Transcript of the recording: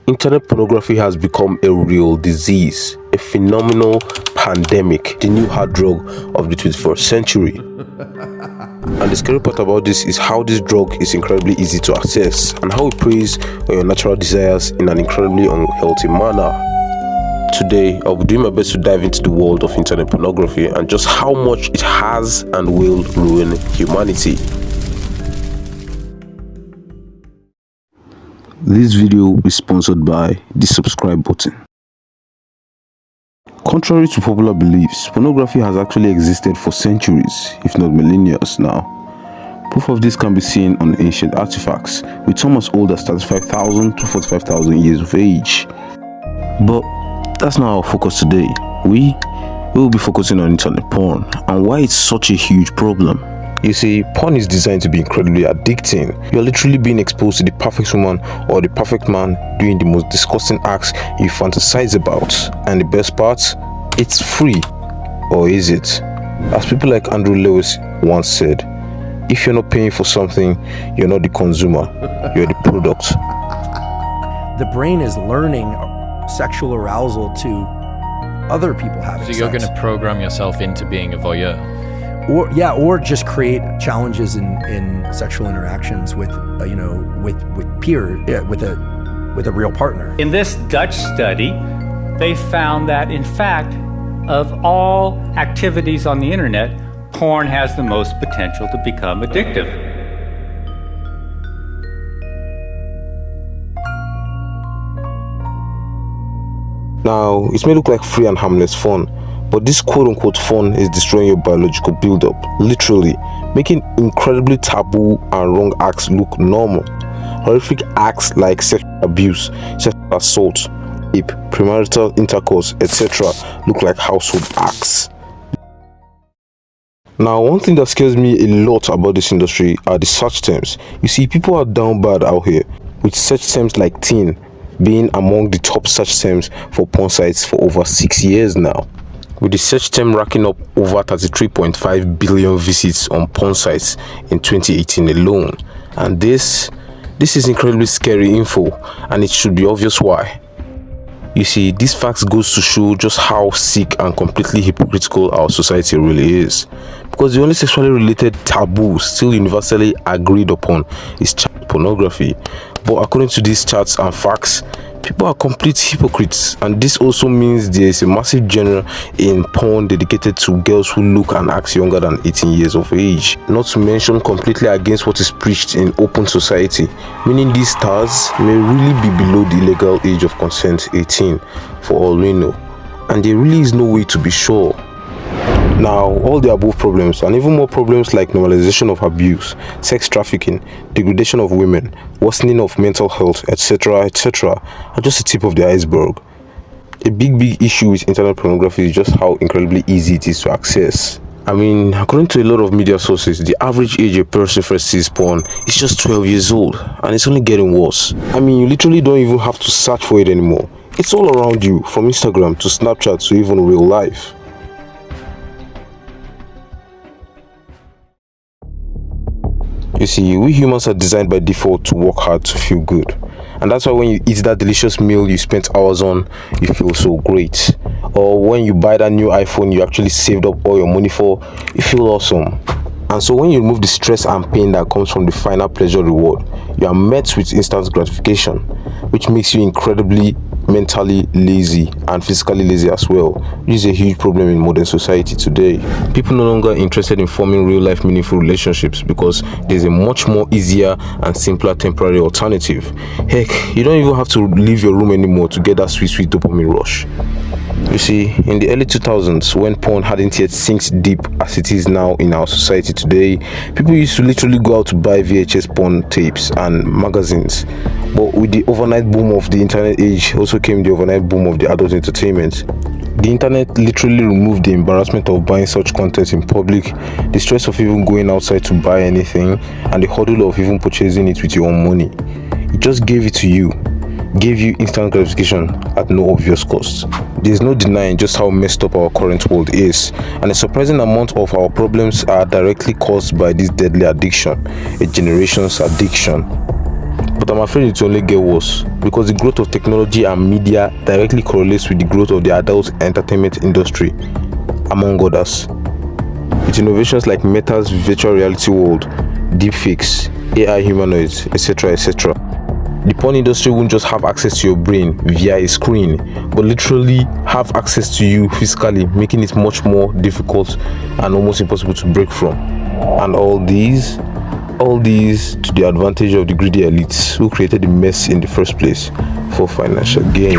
Internet pornography has become a real disease, a phenomenal pandemic, the new hard drug of the 21st century. And the scary part about this is how this drug is incredibly easy to access and how it preys on your natural desires in an incredibly unhealthy manner. Today, I'll be doing my best to dive into the world of internet pornography and just how much it has and will ruin humanity. This video is sponsored by the subscribe button. Contrary to popular beliefs, pornography has actually existed for centuries, if not millennia now. Proof of this can be seen on ancient artifacts, with some as old as 35,000 to 45,000 years of age. But that's not our focus today. We will be focusing on internet porn and why it's such a huge problem. You see, porn is designed to be incredibly addicting. You're literally being exposed to the perfect woman or the perfect man doing the most disgusting acts you fantasize about. And the best part, it's free. Or is it? As people like Andrew Lewis once said, if you're not paying for something, you're not the consumer, you're the product. The brain is learning sexual arousal to other people having sex. So you're going to program yourself into being a voyeur? Or just create challenges in sexual interactions with a real partner. In this Dutch study, they found that in fact, of all activities on the internet, porn has the most potential to become addictive. Now, it may look like free and harmless fun, but this quote-unquote fun is destroying your biological build-up, literally, making incredibly taboo and wrong acts look normal. Horrific acts like sexual abuse, sexual assault, rape, premarital intercourse, etc. look like household acts. Now, one thing that scares me a lot about this industry are the search terms. You see, people are down bad out here, with search terms like teen being among the top search terms for porn sites for over 6 years now, with the search term racking up over 33.5 billion visits on porn sites in 2018 alone. And this is incredibly scary info, and it should be obvious why. You see, these facts goes to show just how sick and completely hypocritical our society really is. Because the only sexually related taboo still universally agreed upon is child pornography. But according to these charts and facts, people are complete hypocrites, and this also means there is a massive genre in porn dedicated to girls who look and act younger than 18 years of age. Not to mention completely against what is preached in open society, meaning these stars may really be below the legal age of consent, 18, for all we know, and there really is no way to be sure. Now, all the above problems and even more problems like normalization of abuse, sex trafficking, degradation of women, worsening of mental health, etc., are just the tip of the iceberg. A big issue with internet pornography is just how incredibly easy it is to access. I mean, according to a lot of media sources, the average age a person first sees porn is just 12 years old, and it's only getting worse. I mean, you literally don't even have to search for it anymore. It's all around you, from Instagram to Snapchat to even real life. You see, we humans are designed by default to work hard to feel good. And that's why when you eat that delicious meal you spent hours on, you feel so great. Or when you buy that new iPhone you actually saved up all your money for, you feel awesome. And so when you remove the stress and pain that comes from the final pleasure reward, you are met with instant gratification, which makes you incredibly mentally lazy and physically lazy as well, which is a huge problem in modern society today. People no longer interested in forming real-life meaningful relationships because there's a much more easier and simpler temporary alternative. Heck, you don't even have to leave your room anymore to get that sweet dopamine rush. You see, in the early 2000s, when porn hadn't yet sinked deep as it is now in our society today, people used to literally go out to buy VHS porn tapes and magazines. But with the overnight boom of the internet age also came the overnight boom of the adult entertainment. The internet literally removed the embarrassment of buying such content in public, the stress of even going outside to buy anything, and the hurdle of even purchasing it with your own money. It just gave it to you. Gave you instant gratification at no obvious cost. There's no denying just how messed up our current world is, and a surprising amount of our problems are directly caused by this deadly addiction, a generation's addiction. But I'm afraid it will only get worse, because the growth of technology and media directly correlates with the growth of the adult entertainment industry, among others. With innovations like Meta's virtual reality world, deepfakes, AI humanoids, etc., etc., the porn industry won't just have access to your brain via a screen, but literally have access to you physically, making it much more difficult and almost impossible to break from. And all these to the advantage of the greedy elites who created the mess in the first place for financial gain.